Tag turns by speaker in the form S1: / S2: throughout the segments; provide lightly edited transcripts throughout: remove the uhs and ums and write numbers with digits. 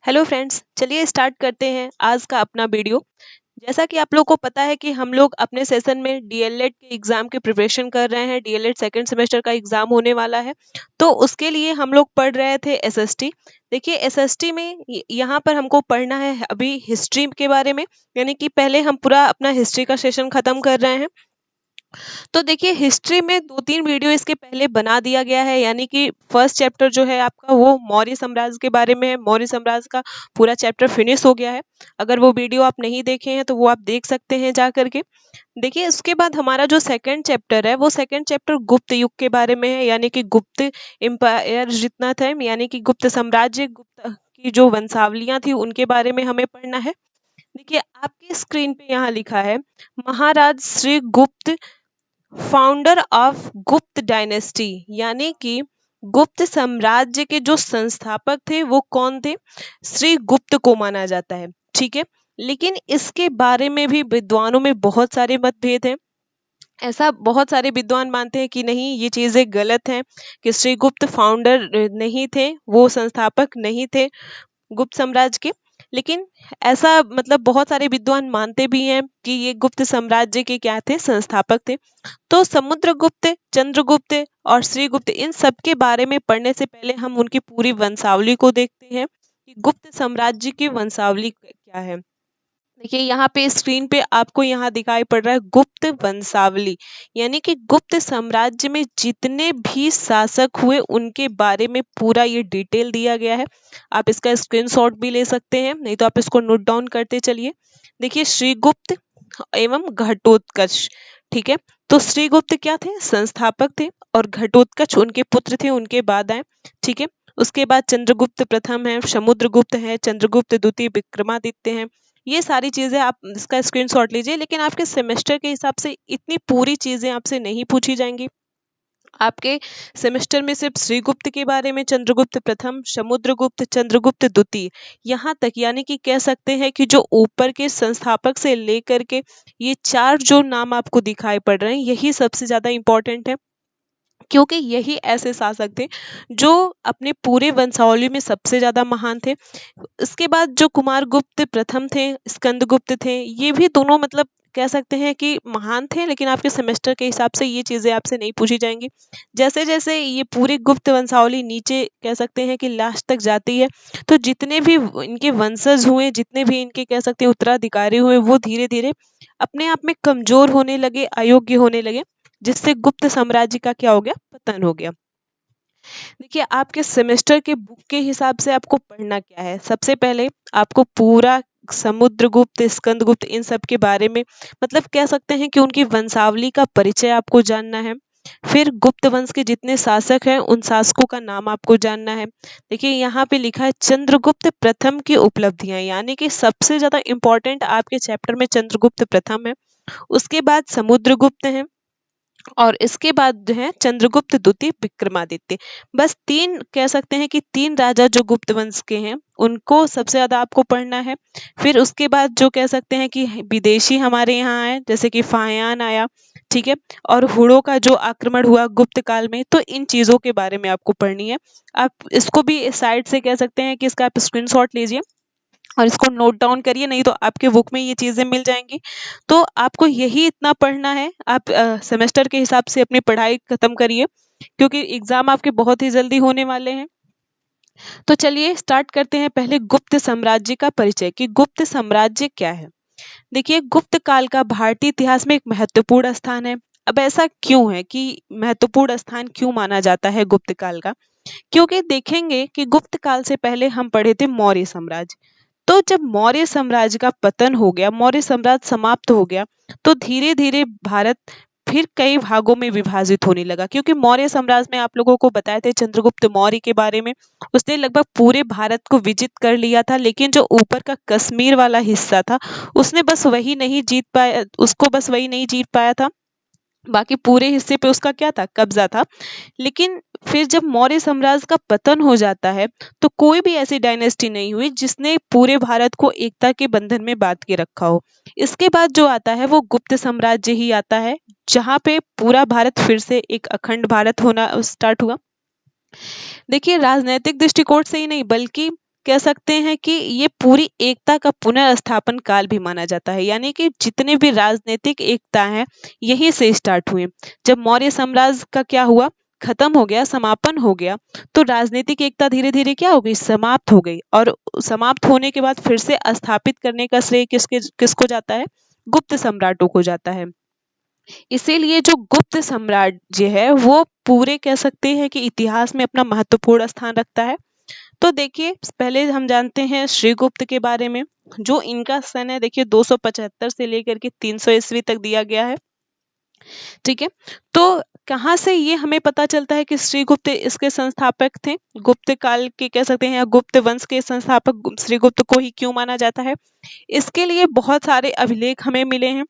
S1: Hello friends, चलिए start करते हैं आज का अपना वीडियो। जैसा कि आप लोग को पता है कि हम लोग अपने सेशन में डीएलएड के एग्ज़ाम की प्रिपरेशन कर रहे हैं। डीएलएड सेकंड सेमेस्टर का एग्ज़ाम होने वाला है, तो उसके लिए हम लोग पढ़ रहे थे एसएसटी। देखिए एसएसटी में यहाँ पर हमको पढ़ना है अभी हिस्ट्री के बारे में, यानी कि पहले हम पूरा अपना हिस्ट्री का सेशन ख़त्म कर रहे हैं। तो देखिए हिस्ट्री में 2-3 वीडियो इसके पहले बना दिया गया है, यानी कि फर्स्ट चैप्टर जो है आपका वो मौर्य साम्राज्य के बारे में है। मौर्य साम्राज्य का पूरा चैप्टर फिनिश हो गया है। अगर वो वीडियो आप नहीं देखे हैं तो वो आप देख सकते हैं जा करके। देखिए उसके बाद हमारा जो सेकंड चैप्टर है वो सेकंड चैप्टर गुप्त युग के बारे में है, यानी कि गुप्त एम्पायर जितना था, यानी कि गुप्त साम्राज्य, गुप्त की जो वंशावलियां थी उनके बारे में हमें पढ़ना है। देखिए आपकी स्क्रीन पे यहाँ लिखा है महाराज श्री गुप्त, फाउंडर ऑफ गुप्त डायनेस्टी, यानी कि गुप्त साम्राज्य के जो संस्थापक थे वो कौन थे? श्री गुप्त को माना जाता है। ठीक है, लेकिन इसके बारे में भी विद्वानों में बहुत सारे मतभेद हैं। ऐसा बहुत सारे विद्वान मानते हैं कि नहीं, ये चीजें गलत हैं, कि श्री गुप्त फाउंडर नहीं थे, वो संस्थापक नहीं थे गुप्त साम्राज्य के। लेकिन ऐसा मतलब बहुत सारे विद्वान मानते भी हैं कि ये गुप्त साम्राज्य के क्या थे, संस्थापक थे। तो समुद्रगुप्त, चंद्रगुप्त और श्रीगुप्त, इन सब के बारे में पढ़ने से पहले हम उनकी पूरी वंशावली को देखते हैं कि गुप्त साम्राज्य की वंशावली क्या है। देखिए यहाँ पे स्क्रीन पे आपको यहाँ दिखाई पड़ रहा है गुप्त वंशावली, यानी कि गुप्त साम्राज्य में जितने भी शासक हुए उनके बारे में पूरा ये डिटेल दिया गया है। आप इसका स्क्रीनशॉट भी ले सकते हैं, नहीं तो आप इसको नोट डाउन करते चलिए। देखिए श्रीगुप्त एवं घटोत्कच, ठीक है। तो श्रीगुप्त क्या थे? संस्थापक थे, और घटोत्कच उनके पुत्र थे, उनके बाद आए। ठीक है, उसके बाद चंद्रगुप्त प्रथम है, समुद्रगुप्त है, चंद्रगुप्त द्वितीय, विक्रमादित्य हैं। ये सारी चीजें आप इसका स्क्रीनशॉट लीजिए, लेकिन आपके सेमेस्टर के हिसाब से इतनी पूरी चीजें आपसे नहीं पूछी जाएंगी। आपके सेमेस्टर में सिर्फ श्रीगुप्त के बारे में, चंद्रगुप्त प्रथम, समुद्रगुप्त, चंद्रगुप्त द्वितीय, यहाँ तक, यानी कि कह सकते हैं कि जो ऊपर के संस्थापक से लेकर के ये 4 जो नाम आपको दिखाई पड़ रहे हैं यही सबसे ज्यादा इंपॉर्टेंट है, क्योंकि यही ऐसे शासक थे जो अपने पूरे वंशावली में सबसे ज्यादा महान थे। इसके बाद जो कुमारगुप्त प्रथम थे, स्कंदगुप्त थे, ये भी दोनों मतलब कह सकते हैं कि महान थे, लेकिन आपके सेमेस्टर के हिसाब से ये चीजें आपसे नहीं पूछी जाएंगी। जैसे जैसे ये पूरी गुप्त वंशावली नीचे कह सकते हैं कि लास्ट तक जाती है, तो जितने भी इनके वंशज हुए, जितने भी इनके कह सकते हैं उत्तराधिकारी हुए, वो धीरे धीरे अपने आप में कमजोर होने लगे, अयोग्य होने लगे, जिससे गुप्त साम्राज्य का क्या हो गया, पतन हो गया। देखिए आपके सेमेस्टर के बुक के हिसाब से आपको पढ़ना क्या है, सबसे पहले आपको पूरा समुद्रगुप्त, स्कंदगुप्त, इन सब के बारे में मतलब कह सकते हैं कि उनकी वंशावली का परिचय आपको जानना है। फिर गुप्त वंश के जितने शासक हैं उन शासकों का नाम आपको जानना है। देखिए यहाँ पे लिखा है चंद्रगुप्त प्रथम की उपलब्धियां, यानी कि सबसे ज्यादा इंपॉर्टेंट आपके चैप्टर में चंद्रगुप्त प्रथम है। उसके बाद समुद्रगुप्त है, और इसके बाद जो है चंद्रगुप्त द्वितीय, विक्रमादित्य। बस 3 कह सकते हैं कि 3 राजा जो गुप्त वंश के हैं उनको सबसे ज्यादा आपको पढ़ना है। फिर उसके बाद जो कह सकते हैं कि विदेशी हमारे यहाँ आए, जैसे कि फाहियान आया, ठीक है, और हुड़ों का जो आक्रमण हुआ गुप्त काल में, तो इन चीजों के बारे में आपको पढ़नी है। आप इसको भी साइड से कह सकते हैं कि इसका आप स्क्रीनशॉट लीजिए और इसको नोट डाउन करिए, नहीं तो आपके बुक में ये चीजें मिल जाएंगी। तो आपको यही इतना पढ़ना है। आप सेमेस्टर के हिसाब से अपनी पढ़ाई खत्म करिए, क्योंकि एग्जाम आपके बहुत ही जल्दी होने वाले हैं। तो चलिए स्टार्ट करते हैं पहले गुप्त साम्राज्य का परिचय, कि गुप्त साम्राज्य क्या है। देखिए गुप्त काल का भारतीय इतिहास में एक महत्वपूर्ण स्थान है। अब ऐसा क्यों है कि महत्वपूर्ण स्थान क्यों माना जाता है गुप्त काल का? क्योंकि देखेंगे कि गुप्त काल से पहले हम पढ़े थे मौर्य साम्राज्य। तो जब मौर्य साम्राज्य का पतन हो गया, मौर्य साम्राज्य समाप्त हो गया, तो धीरे धीरे भारत फिर कई भागों में विभाजित होने लगा। क्योंकि मौर्य साम्राज्य में आप लोगों को बताए थे चंद्रगुप्त मौर्य के बारे में, उसने लगभग पूरे भारत को विजित कर लिया था, लेकिन जो ऊपर का कश्मीर वाला हिस्सा था उसने बस वही नहीं जीत पाया, उसको बस वही नहीं जीत पाया था, बाकी पूरे हिस्से पे उसका क्या था, कब्जा था। लेकिन फिर जब मौर्य साम्राज्य का पतन हो जाता है तो कोई भी ऐसी डायनेस्टी नहीं हुई जिसने पूरे भारत को एकता के बंधन में बांध के रखा हो। इसके बाद जो आता है वो गुप्त साम्राज्य ही आता है, जहाँ पे पूरा भारत फिर से एक अखंड भारत होना स्टार्ट हुआ। देखिए राजनीतिक दृष्टिकोण से ही नहीं, बल्कि कह सकते हैं कि ये पूरी एकता का पुनर्स्थापन काल भी माना जाता है, यानी कि जितने भी राजनीतिक एकता हैं यहीं से स्टार्ट हुए। जब मौर्य साम्राज्य का क्या हुआ, खत्म हो गया, समापन हो गया, तो राजनीतिक एकता धीरे धीरे क्या हो गई, समाप्त हो गई। और समाप्त होने के बाद फिर से स्थापित करने का श्रेय किसको जाता है, गुप्त सम्राटों को जाता है। इसीलिए जो गुप्त साम्राज्य है वो पूरे कह सकते हैं कि इतिहास में अपना महत्वपूर्ण स्थान रखता है। तो देखिए पहले हम जानते हैं श्रीगुप्त के बारे में। जो इनका सन है देखिए 275 से लेकर के 300 ईस्वी तक दिया गया है, ठीक है। तो कहाँ से ये हमें पता चलता है कि श्रीगुप्त इसके संस्थापक थे, गुप्त काल के कह सकते हैं, या गुप्त वंश के संस्थापक श्रीगुप्त को ही क्यों माना जाता है। इसके लिए बहुत सारे अभिलेख हमें मिले हैं।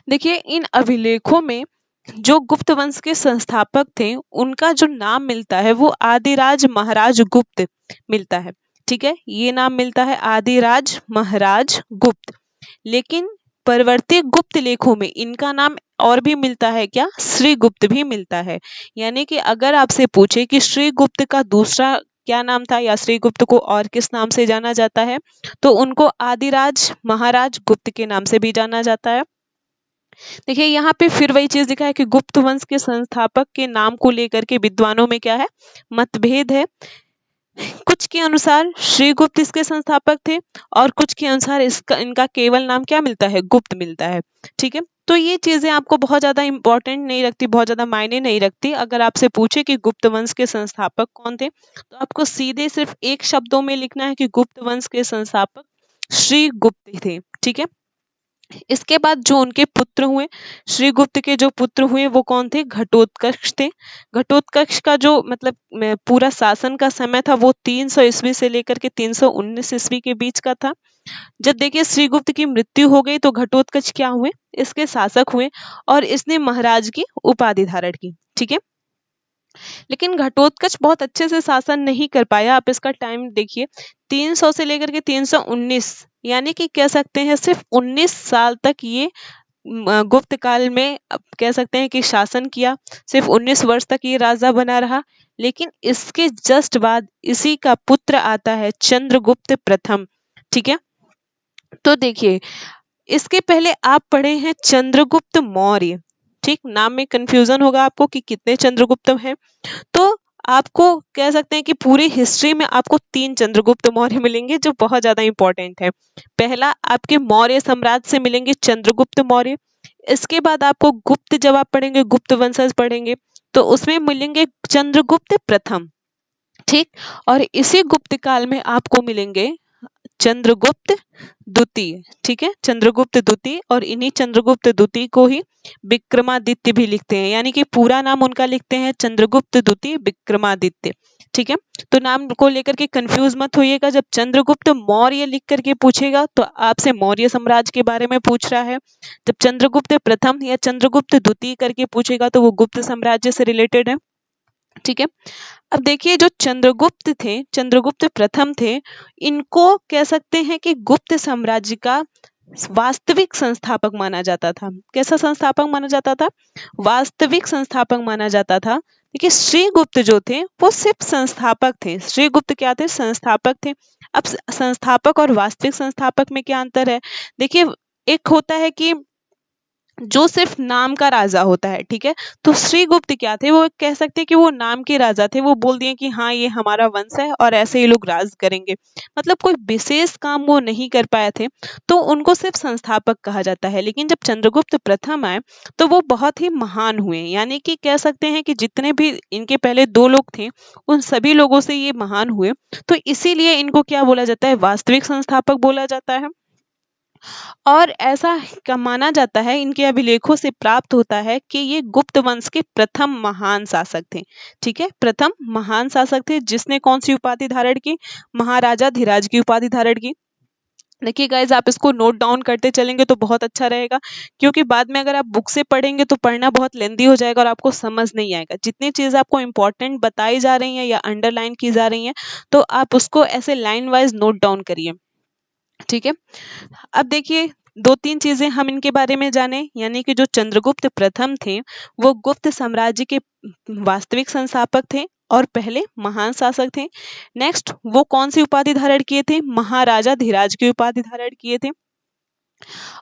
S1: देखिए इन अभिलेखों में जो गुप्त वंश के संस्थापक थे उनका जो नाम मिलता है वो आदिराज महाराज गुप्त मिलता है, ठीक है। ये नाम मिलता है आदिराज महाराज गुप्त। लेकिन परवर्ती गुप्त लेखों में इनका नाम और भी मिलता है, क्या, श्रीगुप्त भी मिलता है। यानी कि अगर आपसे पूछे कि श्रीगुप्त का दूसरा क्या नाम था या श्रीगुप्त को और किस नाम से जाना जाता है, तो उनको आदिराज महाराज गुप्त के नाम से भी जाना जाता है। देखिए यहाँ पे फिर वही चीज दिखा है कि गुप्त वंश के संस्थापक के नाम को लेकर के विद्वानों में क्या है, मतभेद है। कुछ के अनुसार श्रीगुप्त इसके संस्थापक थे और कुछ के अनुसार इनका केवल नाम क्या मिलता है, गुप्त मिलता है, ठीक है। तो ये चीजें आपको बहुत ज्यादा इंपॉर्टेंट नहीं रखती, बहुत ज्यादा मायने नहीं रखती। अगर आपसे पूछे कि गुप्त वंश के संस्थापक कौन थे, तो आपको सीधे सिर्फ एक शब्दों में लिखना है कि गुप्त वंश के संस्थापक श्रीगुप्त थे, ठीक है। इसके बाद जो उनके पुत्र हुए, श्रीगुप्त के जो पुत्र हुए वो कौन थे, घटोत्कच थे। घटोत्कच का जो मतलब पूरा शासन का समय था वो 300 ईस्वी से लेकर के 319 ईस्वी के बीच का था। जब देखिए श्रीगुप्त की मृत्यु हो गई तो घटोत्कच क्या हुए, इसके शासक हुए और इसने महाराज की उपाधि धारण की, ठीक है। लेकिन घटोत्कच बहुत अच्छे से शासन नहीं कर पाया। आप इसका टाइम देखिए 300 से लेकर के 319, यानी कि कह सकते हैं सिर्फ 19 साल तक ये गुप्त काल में कह सकते हैं कि शासन किया। सिर्फ 19 वर्ष तक ये राजा बना रहा। लेकिन इसके जस्ट बाद इसी का पुत्र आता है चंद्रगुप्त प्रथम, ठीक है। तो देखिए इसके पहले आप पढ़े हैं चंद्रगुप्त मौर्य, ठीक। नाम में कंफ्यूजन होगा आपको कि कितने चंद्रगुप्त हैं। तो आपको कह सकते हैं कि पूरी हिस्ट्री में आपको 3 चंद्रगुप्त मौर्य मिलेंगे जो बहुत ज्यादा इंपॉर्टेंट है। पहला आपके मौर्य साम्राज्य से मिलेंगे चंद्रगुप्त मौर्य। इसके बाद आपको गुप्त, जब आप पढ़ेंगे गुप्त वंशज पढ़ेंगे तो उसमें मिलेंगे चंद्रगुप्त प्रथम, ठीक। और इसी गुप्त काल में आपको मिलेंगे चंद्रगुप्त द्वितीय, ठीक है, चंद्रगुप्त द्वितीय। और इन्हीं चंद्रगुप्त द्वितीय को ही विक्रमादित्य भी लिखते हैं, यानी कि पूरा नाम उनका लिखते हैं चंद्रगुप्त द्वितीय विक्रमादित्य, ठीक है। तो नाम को लेकर के कंफ्यूज मत होइएगा। जब चंद्रगुप्त मौर्य लिख करके पूछेगा तो आपसे मौर्य साम्राज्य के बारे में पूछ रहा है। जब चंद्रगुप्त प्रथम या चंद्रगुप्त द्वितीय करके पूछेगा तो वो गुप्त साम्राज्य से रिलेटेड है, ठीक है। अब देखिए जो चंद्रगुप्त थे, चंद्रगुप्त प्रथम थे, इनको कह सकते हैं कि गुप्त साम्राज्य का वास्तविक संस्थापक माना जाता था। कैसा संस्थापक माना जाता था, वास्तविक संस्थापक माना जाता था। देखिए श्रीगुप्त जो थे वो सिर्फ संस्थापक थे। श्रीगुप्त क्या थे, संस्थापक थे। अब संस्थापक और वास्तविक संस्थापक में क्या अंतर है, देखिए एक होता है कि जो सिर्फ नाम का राजा होता है, ठीक है। तो श्रीगुप्त क्या थे, वो कह सकते हैं कि वो नाम के राजा थे। वो बोल दिए कि हाँ ये हमारा वंश है और ऐसे ही लोग राज करेंगे, मतलब कोई विशेष काम वो नहीं कर पाए थे, तो उनको सिर्फ संस्थापक कहा जाता है। लेकिन जब चंद्रगुप्त प्रथम आए तो वो बहुत ही महान हुए, यानी कि कह सकते हैं कि जितने भी इनके पहले 2 लोग थे उन सभी लोगों से ये महान हुए। तो इसीलिए इनको क्या बोला जाता है, वास्तविक संस्थापक बोला जाता है। और ऐसा माना जाता है, इनके अभिलेखों से प्राप्त होता है कि ये गुप्त वंश के प्रथम महान शासक थे, ठीक है। प्रथम महान शासक थे जिसने कौन सी उपाधि धारण की, महाराजा धीराज की उपाधि धारण की। देखिए गाइज आप इसको नोट डाउन करते चलेंगे तो बहुत अच्छा रहेगा, क्योंकि बाद में अगर आप बुक से पढ़ेंगे तो पढ़ना बहुत लेंदी हो जाएगा और आपको समझ नहीं आएगा। जितनी चीज आपको इंपॉर्टेंट बताई जा रही हैं या अंडरलाइन की जा रही हैं तो आप उसको ऐसे लाइन वाइज नोट डाउन करिए, ठीक है। अब देखिए 2-3 चीजें हम इनके बारे में जाने, यानी कि जो चंद्रगुप्त प्रथम थे वो गुप्त साम्राज्य के वास्तविक संस्थापक थे और पहले महान शासक थे। नेक्स्ट वो कौन सी उपाधि धारण किए थे? महाराजा धीराज की उपाधि धारण किए थे।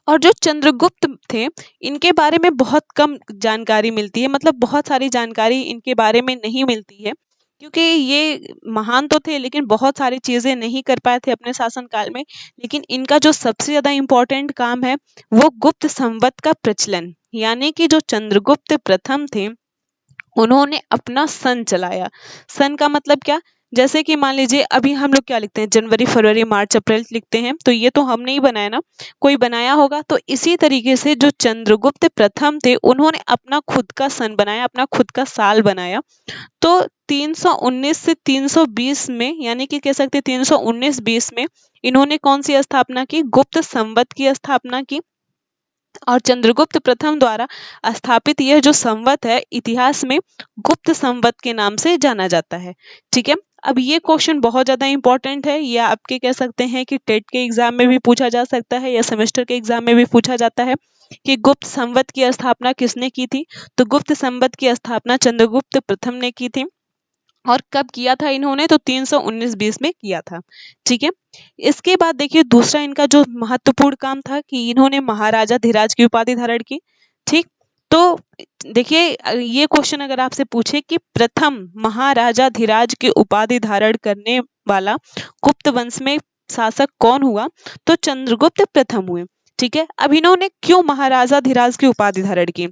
S1: और जो चंद्रगुप्त थे इनके बारे में बहुत कम जानकारी मिलती है, मतलब बहुत सारी जानकारी इनके बारे में नहीं मिलती है, क्योंकि ये महान तो थे लेकिन बहुत सारी चीजें नहीं कर पाए थे अपने शासन काल में। लेकिन इनका जो सबसे ज्यादा इम्पोर्टेंट काम है वो गुप्त संवत का प्रचलन, यानी कि जो चंद्रगुप्त प्रथम थे उन्होंने अपना सन चलाया। सन का मतलब क्या? जैसे कि मान लीजिए अभी हम लोग क्या लिखते हैं, जनवरी फरवरी मार्च अप्रैल लिखते हैं, तो ये तो हमने ही बनाया ना, कोई बनाया होगा। तो इसी तरीके से जो चंद्रगुप्त प्रथम थे उन्होंने अपना खुद का सन बनाया, अपना खुद का साल बनाया। तो 319 से 320 में, यानी कि कह सकते हैं 319-20 में इन्होंने कौन सी स्थापना की? गुप्त संवत की स्थापना की। और चंद्रगुप्त प्रथम द्वारा स्थापित यह जो संवत है इतिहास में गुप्त संवत के नाम से जाना जाता है। ठीक है, अब ये क्वेश्चन बहुत ज्यादा इंपॉर्टेंट है, या आपके कह सकते हैं कि टेट के एग्जाम में भी पूछा जा सकता है या सेमेस्टर के एग्जाम में भी पूछा जाता है कि गुप्त संवत की स्थापना किसने की थी। तो गुप्त संवत की स्थापना चंद्रगुप्त प्रथम ने की थी। और कब किया था इन्होंने? तो 319-20 में किया था। ठीक है, इसके बाद देखिए दूसरा इनका जो महत्वपूर्ण काम था कि इन्होंने महाराजा धीराज की उपाधि धारण की। ठीक, तो देखिए ये क्वेश्चन अगर आपसे पूछे कि प्रथम महाराजा धीराज की उपाधि धारण करने वाला गुप्त वंश में शासक कौन हुआ? तो चंद्रगुप्त प्रथम हुए। ठीक है, अब इन्होंने क्यों महाराजा धीराज की उपाधि धारण की?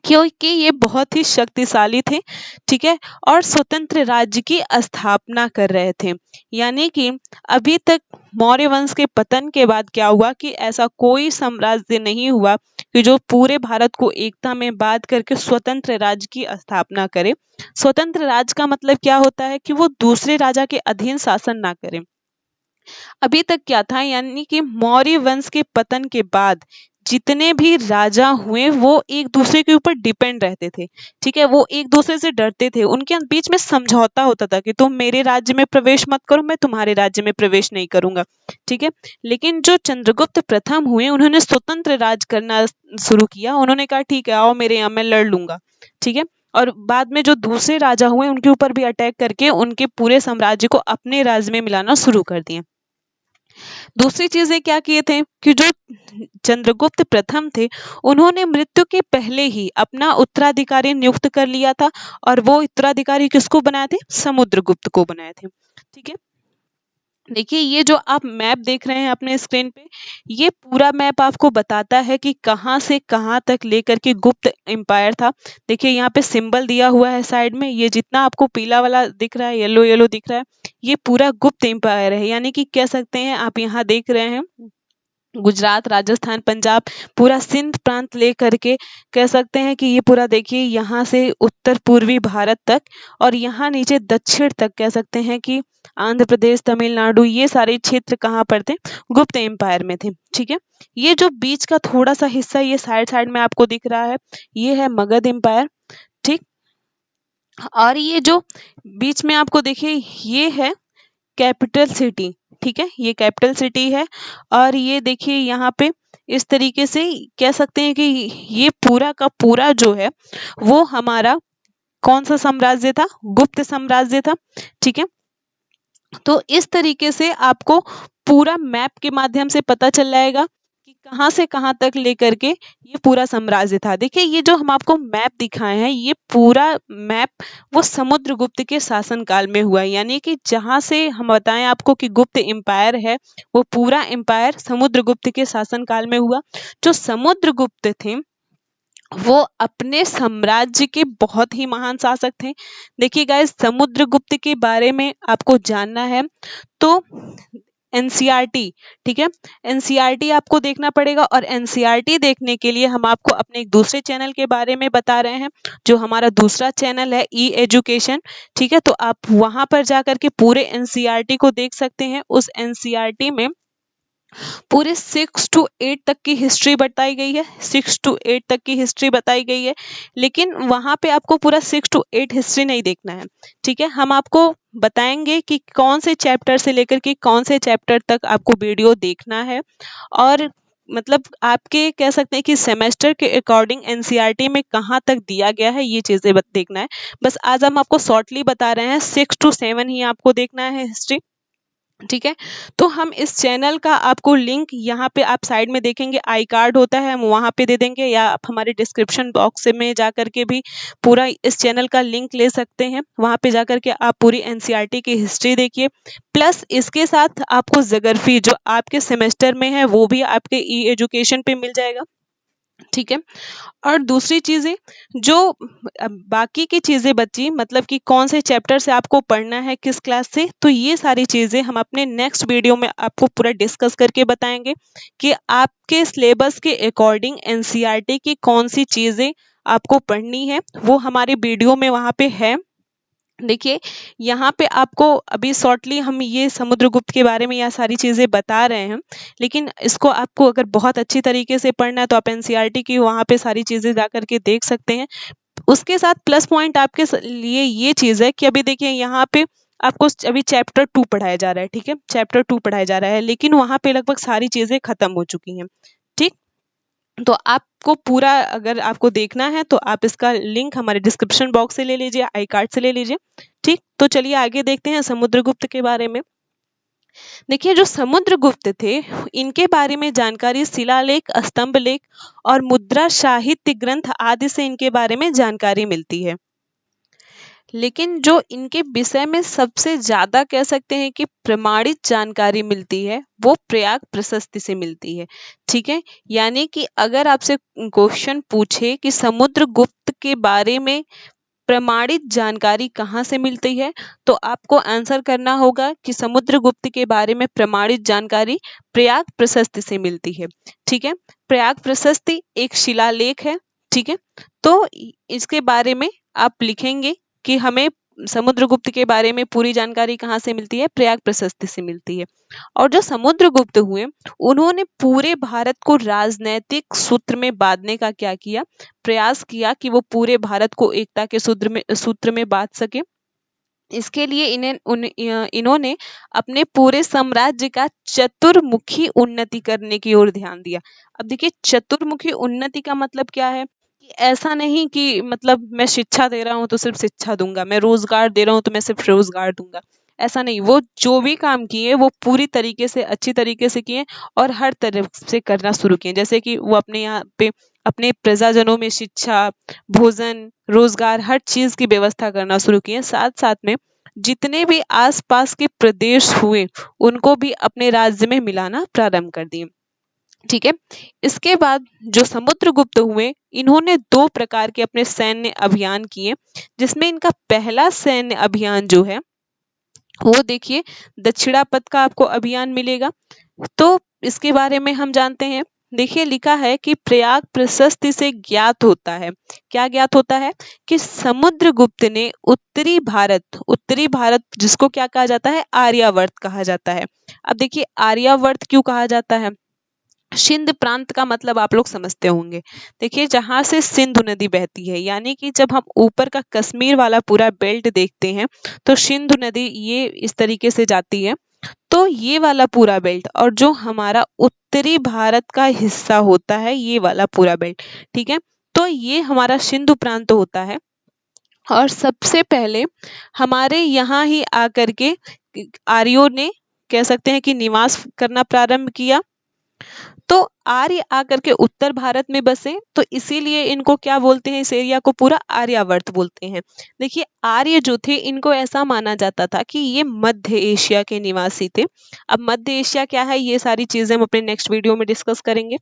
S1: क्योंकि ये बहुत ही शक्तिशाली थे। ठीक है, और स्वतंत्र राज्य की स्थापना कर रहे थे। यानी कि अभी तक मौर्य वंश के पतन के बाद क्या हुआ कि ऐसा कोई साम्राज्य नहीं हुआ कि जो पूरे भारत को एकता में बांध करके स्वतंत्र राज्य की स्थापना करे। स्वतंत्र राज्य का मतलब क्या होता है कि वो दूसरे राजा के अधीन शासन ना करे। अभी तक क्या था, यानी कि मौर्य वंश के पतन के बाद जितने भी राजा हुए वो एक दूसरे के ऊपर डिपेंड रहते थे। ठीक है, वो एक दूसरे से डरते थे, उनके बीच में समझौता होता था कि तुम मेरे राज्य में प्रवेश मत करो, मैं तुम्हारे राज्य में प्रवेश नहीं करूंगा। ठीक है, लेकिन जो चंद्रगुप्त प्रथम हुए उन्होंने स्वतंत्र राज करना शुरू किया। उन्होंने कहा ठीक है आओ मेरे यहाँ, मैं लड़ लूंगा। ठीक है, और बाद में जो दूसरे राजा हुए उनके ऊपर भी अटैक करके उनके पूरे साम्राज्य को अपने राज्य में मिलाना शुरू कर दिए। दूसरी चीजें क्या किए थे कि जो चंद्रगुप्त प्रथम थे उन्होंने मृत्यु के पहले ही अपना उत्तराधिकारी नियुक्त कर लिया था। और वो उत्तराधिकारी किसको बनाए थे? समुद्रगुप्त को बनाए थे। ठीक है, देखिए ये जो आप मैप देख रहे हैं अपने स्क्रीन पे, ये पूरा मैप आपको बताता है कि कहाँ से कहाँ तक लेकर के गुप्त एम्पायर था। देखिए यहाँ पे सिंबल दिया हुआ है साइड में, ये जितना आपको पीला वाला दिख रहा है, येलो येलो दिख रहा है, ये पूरा गुप्त एम्पायर है। यानी कि कह सकते हैं आप यहाँ देख रहे हैं गुजरात, राजस्थान, पंजाब, पूरा सिंध प्रांत ले करके कह सकते हैं कि ये पूरा देखिए यहाँ से उत्तर पूर्वी भारत तक और यहाँ नीचे दक्षिण तक कह सकते हैं कि आंध्र प्रदेश, तमिलनाडु, ये सारे क्षेत्र कहाँ पर थे? गुप्त एम्पायर में थे। ठीक है, ये जो बीच का थोड़ा सा हिस्सा ये साइड साइड में आपको दिख रहा है, ये है मगध एम्पायर। ठीक, और ये जो बीच में आपको देखिए ये है कैपिटल सिटी। ठीक है, ये कैपिटल सिटी है। और ये देखिए यहाँ पे इस तरीके से कह सकते हैं कि ये पूरा का पूरा जो है वो हमारा कौन सा साम्राज्य था? गुप्त साम्राज्य था। ठीक है, तो इस तरीके से आपको पूरा मैप के माध्यम से पता चल जाएगा कि कहाँ से कहाँ तक लेकर के ये पूरा साम्राज्य था। देखिए ये जो हम आपको मैप दिखाए हैं ये पूरा मैप वो समुद्रगुप्त के शासन काल में हुआ है। यानी कि जहाँ से हम बताएं आपको कि गुप्त एम्पायर है वो पूरा एम्पायर समुद्रगुप्त के शासन काल में हुआ। जो समुद्रगुप्त थे वो अपने साम्राज्य के बहुत ही महान शासक थे। देखिए गाइस समुद्रगुप्त के बारे में आपको जानना है तो एनसीईआरटी, ठीक है, एनसीईआरटी आपको देखना पड़ेगा। और एनसीईआरटी देखने के लिए हम आपको अपने एक दूसरे चैनल के बारे में बता रहे हैं, जो हमारा दूसरा चैनल है ई एजुकेशन। ठीक है, तो आप वहां पर जाकर के पूरे एनसीईआरटी को देख सकते हैं। उस एनसीईआरटी में पूरे 6 to 8 तक की हिस्ट्री बताई गई है, 6 to 8 तक की हिस्ट्री बताई गई है। लेकिन वहां पे आपको पूरा 6 to 8 हिस्ट्री नहीं देखना है। ठीक है, हम आपको बताएंगे कि कौन से चैप्टर से लेकर के कौन से चैप्टर तक आपको वीडियो देखना है और मतलब आपके कह सकते हैं कि सेमेस्टर के अकॉर्डिंग एनसीईआरटी में कहाँ तक दिया गया है ये चीज़ें देखना है। बस आज हम आपको शॉर्टली बता रहे हैं, 6 to 7 ही आपको देखना है हिस्ट्री, ठीक है। तो हम इस चैनल का आपको लिंक यहाँ पे आप साइड में देखेंगे, आई कार्ड होता है, हम वहाँ पे दे देंगे, या आप हमारे डिस्क्रिप्शन बॉक्स में जा कर के भी पूरा इस चैनल का लिंक ले सकते हैं। वहाँ पे जा कर के आप पूरी एनसीईआरटी की हिस्ट्री देखिए, प्लस इसके साथ आपको ज्योग्राफी जो आपके सेमेस्टर में है वो भी आपके ई एजुकेशन पे मिल जाएगा, ठीक है। और दूसरी चीज़ें जो बाकी की चीज़ें बची, मतलब कि कौन से चैप्टर से आपको पढ़ना है किस क्लास से, तो ये सारी चीज़ें हम अपने नेक्स्ट वीडियो में आपको पूरा डिस्कस करके बताएंगे कि आपके सिलेबस के अकॉर्डिंग एनसीईआरटी की कौन सी चीज़ें आपको पढ़नी है, वो हमारे वीडियो में वहाँ पे है। देखिए यहाँ पे आपको अभी शॉर्टली हम ये समुद्रगुप्त के बारे में यह सारी चीज़ें बता रहे हैं, लेकिन इसको आपको अगर बहुत अच्छी तरीके से पढ़ना है तो आप एनसीईआरटी की वहाँ पे सारी चीज़ें जा करके देख सकते हैं। उसके साथ प्लस पॉइंट आपके लिए ये चीज़ है कि अभी देखिए यहाँ पे आपको अभी चैप्टर 2 पढ़ाया जा रहा है, ठीक है, चैप्टर 2 पढ़ाया जा रहा है, लेकिन वहाँ पे लगभग सारी चीज़ें खत्म हो चुकी हैं, ठीक। तो आपको पूरा अगर आपको देखना है तो आप इसका लिंक हमारे डिस्क्रिप्शन बॉक्स से ले लीजिए, आई कार्ड से ले लीजिए, ठीक। तो चलिए आगे देखते हैं समुद्रगुप्त के बारे में। देखिए जो समुद्रगुप्त थे इनके बारे में जानकारी शिलालेख, स्तंभ लेख और मुद्रा साहित्य ग्रंथ आदि से इनके बारे में जानकारी मिलती है, लेकिन जो इनके विषय में सबसे ज्यादा कह सकते हैं कि प्रमाणित जानकारी मिलती है वो प्रयाग प्रशस्ति से मिलती है, ठीक है। यानी कि अगर आपसे क्वेश्चन पूछे कि समुद्रगुप्त के बारे में प्रमाणित जानकारी कहाँ से मिलती है, तो आपको आंसर करना होगा कि समुद्रगुप्त के बारे में प्रमाणित जानकारी प्रयाग प्रशस्ति से मिलती है, ठीक है। प्रयाग प्रशस्ति एक शिलालेख है, ठीक है। तो इसके बारे में आप लिखेंगे कि हमें समुद्रगुप्त के बारे में पूरी जानकारी कहाँ से मिलती है, प्रयाग प्रशस्ति से मिलती है। और जो समुद्रगुप्त हुए उन्होंने पूरे भारत को राजनैतिक सूत्र में बांधने का क्या किया, प्रयास किया कि वो पूरे भारत को एकता के सूत्र में बांध सके। इसके लिए इन्होंने अपने पूरे साम्राज्य का चतुर्मुखी उन्नति करने की ओर ध्यान दिया। अब देखिए चतुर्मुखी उन्नति का मतलब क्या है कि ऐसा नहीं कि मतलब मैं शिक्षा दे रहा हूँ तो सिर्फ शिक्षा दूंगा, मैं रोजगार दे रहा हूँ तो मैं सिर्फ रोजगार दूंगा, ऐसा नहीं। वो जो भी काम किए वो पूरी तरीके से अच्छी तरीके से किए और हर तरफ से करना शुरू किए। जैसे कि वो अपने यहाँ पे अपने प्रजाजनों में शिक्षा, भोजन, रोजगार, हर चीज की व्यवस्था करना शुरू किए। साथ साथ में जितने भी आसपास के प्रदेश हुए उनको भी अपने राज्य में मिलाना प्रारंभ कर दिए, ठीक है। इसके बाद जो समुद्रगुप्त हुए इन्होंने 2 प्रकार के अपने सैन्य अभियान किए, जिसमें इनका पहला सैन्य अभियान जो है वो देखिए दक्षिणापथ का आपको अभियान मिलेगा। तो इसके बारे में हम जानते हैं, देखिए लिखा है कि प्रयाग प्रशस्ति से ज्ञात होता है, क्या ज्ञात होता है कि समुद्रगुप्त ने उत्तरी भारत जिसको क्या कहा जाता है, आर्यावर्त कहा जाता है। अब देखिए आर्यावर्त क्यों कहा जाता है, सिंध प्रांत का मतलब आप लोग समझते होंगे। देखिए जहां से सिंधु नदी बहती है, यानी कि जब हम ऊपर का कश्मीर वाला पूरा बेल्ट देखते हैं तो सिंधु नदी ये इस तरीके से जाती है, तो ये वाला पूरा बेल्ट और जो हमारा उत्तरी भारत का हिस्सा होता है ये वाला पूरा बेल्ट, ठीक है। तो ये हमारा सिंधु प्रांत होता है और सबसे पहले हमारे यहाँ ही आकर के आर्यों ने कह सकते हैं कि निवास करना प्रारंभ किया। तो आर्य आकर के उत्तर भारत में बसे, तो इसीलिए इनको क्या बोलते हैं, इस एरिया को पूरा आर्यावर्त बोलते हैं। देखिए आर्य जो थे इनको ऐसा माना जाता था कि ये मध्य एशिया के निवासी थे। अब मध्य एशिया क्या है ये सारी चीजें हम अपने नेक्स्ट वीडियो में डिस्कस करेंगे,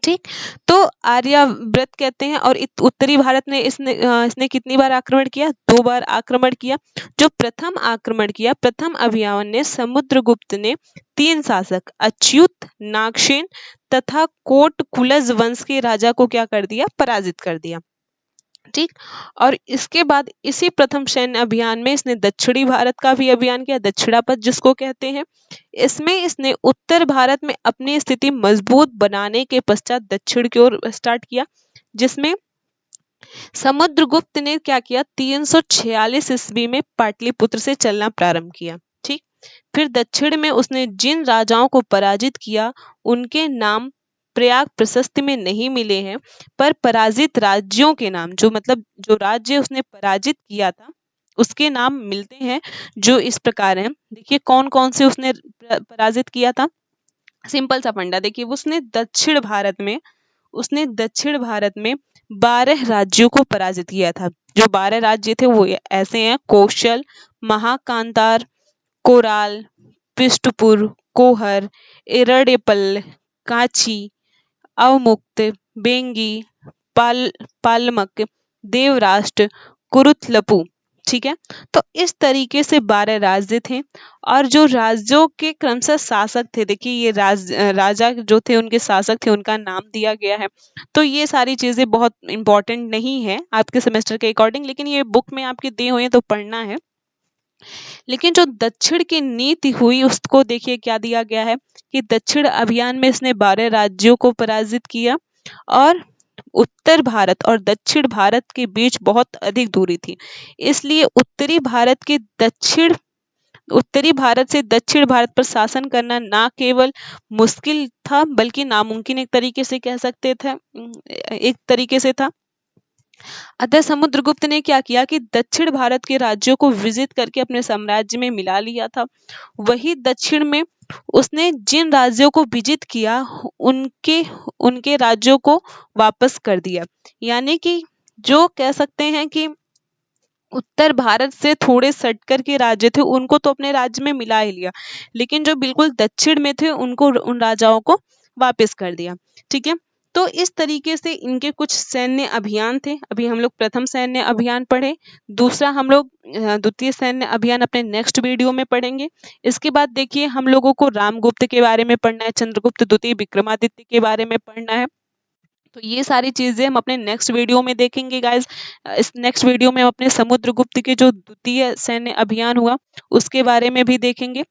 S1: ठीक। तो आर्यावर्त कहते हैं। और उत्तरी भारत ने इसने कितनी बार आक्रमण किया, 2 बार आक्रमण किया। जो प्रथम आक्रमण किया, प्रथम अभियान ने समुद्रगुप्त ने 3 शासक अच्युत, नागसेन तथा कोटकुलज वंश के राजा को क्या कर दिया, पराजित कर दिया, ठीक। और इसके बाद इसी प्रथम सैन्य अभियान में इसने दक्षिणी भारत का भी अभियान किया, दक्षिणापथ जिसको कहते हैं। इसमें इसने उत्तर भारत में अपनी स्थिति मजबूत बनाने के पश्चात दक्षिण की ओर स्टार्ट किया, जिसमें समुद्रगुप्त ने क्या किया, 346 ईस्वी में पाटलिपुत्र से चलना प्रारंभ किया, ठीक। फिर दक्षिण में उसने जिन राजाओं को पराजित किया उनके नाम प्रयाग प्रशस्ति में नहीं मिले हैं, पर पराजित राज्यों के नाम, जो मतलब जो राज्य उसने पराजित किया था उसके नाम मिलते हैं, जो इस प्रकार हैं। देखिए कौन कौन से उसने पराजित किया था। सिंपल सा फंडा देखिए, उसने दक्षिण भारत में 12 राज्यों को पराजित किया था। जो 12 राज्य थे वो ऐसे हैं: कौशल, महाकांतार, कोराल, पृष्ठपुर, कोहर, एरडेपल्ल, कांची, अवमुक्त, बेंगी, पालमक, देवराष्ट्र, कुरुथलपु। ठीक है, तो इस तरीके से 12 राज्य थे। और जो राज्यों के क्रमशः शासक थे, देखिए ये राजा जो थे उनके शासक थे, उनका नाम दिया गया है। तो ये सारी चीजें बहुत इंपॉर्टेंट नहीं है आपके सेमेस्टर के अकॉर्डिंग, लेकिन ये बुक में आपके दिए हुए हैं तो पढ़ना है। लेकिन जो दक्षिण की नीति हुई उसको देखिए क्या दिया गया है कि दक्षिण अभियान में इसने 12 राज्यों को पराजित किया, और उत्तर भारत और दक्षिण भारत के बीच बहुत अधिक दूरी थी, इसलिए उत्तरी भारत से दक्षिण भारत पर शासन करना ना केवल मुश्किल था बल्कि नामुमकिन एक तरीके से कह सकते थे, एक तरीके से था। अतः समुद्रगुप्त ने क्या किया कि दक्षिण भारत के राज्यों को विजित करके अपने साम्राज्य में मिला लिया था। वही दक्षिण में उसने जिन राज्यों को विजित किया उनके उनके राज्यों को वापस कर दिया। यानी कि जो कह सकते हैं कि उत्तर भारत से थोड़े सटकर के राज्य थे उनको तो अपने राज्य में मिला ही लिया, लेकिन जो बिल्कुल दक्षिण में थे उनको, उन राजाओं को वापस कर दिया। ठीक है, तो इस तरीके से इनके कुछ सैन्य अभियान थे। अभी हम लोग प्रथम सैन्य अभियान पढ़े, दूसरा हम लोग द्वितीय सैन्य अभियान अपने नेक्स्ट वीडियो में पढ़ेंगे। इसके बाद देखिए हम लोगों को रामगुप्त के बारे में पढ़ना है, चंद्रगुप्त द्वितीय, विक्रमादित्य के बारे में पढ़ना है। तो ये सारी चीजें हम अपने नेक्स्ट वीडियो में देखेंगे गाइज। इस नेक्स्ट वीडियो में हम अपने समुद्रगुप्त के जो द्वितीय सैन्य अभियान हुआ उसके बारे में भी देखेंगे।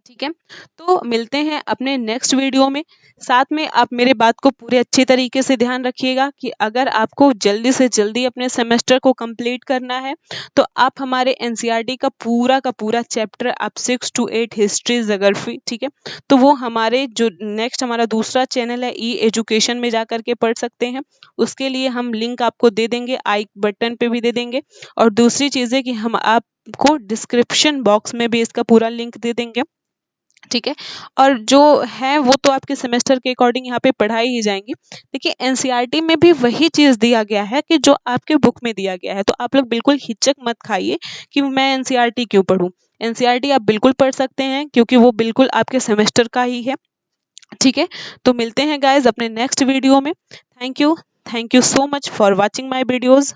S1: ठीक है, तो मिलते हैं अपने नेक्स्ट वीडियो में। साथ में आप मेरे बात को पूरे अच्छे तरीके से ध्यान रखिएगा कि अगर आपको जल्दी से जल्दी अपने सेमेस्टर को कंप्लीट करना है तो आप हमारे एनसीईआरटी का पूरा चैप्टर आप 6 to 8 हिस्ट्री ज्योग्राफी, ठीक है, तो वो हमारे जो नेक्स्ट हमारा दूसरा चैनल है ई एजुकेशन में जाकर के पढ़ सकते हैं। उसके लिए हम लिंक आपको दे देंगे, आई बटन पे भी दे देंगे। और दूसरी चीज़ है कि हम आपको डिस्क्रिप्शन बॉक्स में भी इसका पूरा लिंक दे देंगे। ठीक है, और जो है वो तो आपके सेमेस्टर के अकॉर्डिंग यहाँ पे पढ़ाई ही जाएंगी। देखिए एनसीईआरटी में भी वही चीज़ दिया गया है कि जो आपके बुक में दिया गया है, तो आप लोग बिल्कुल हिचक मत खाइए कि मैं एनसीईआरटी क्यों पढूं। एनसीईआरटी आप बिल्कुल पढ़ सकते हैं क्योंकि वो बिल्कुल आपके सेमेस्टर का ही है। ठीक है, तो मिलते हैं गाइज अपने नेक्स्ट वीडियो में। Thank you so much for watching my videos.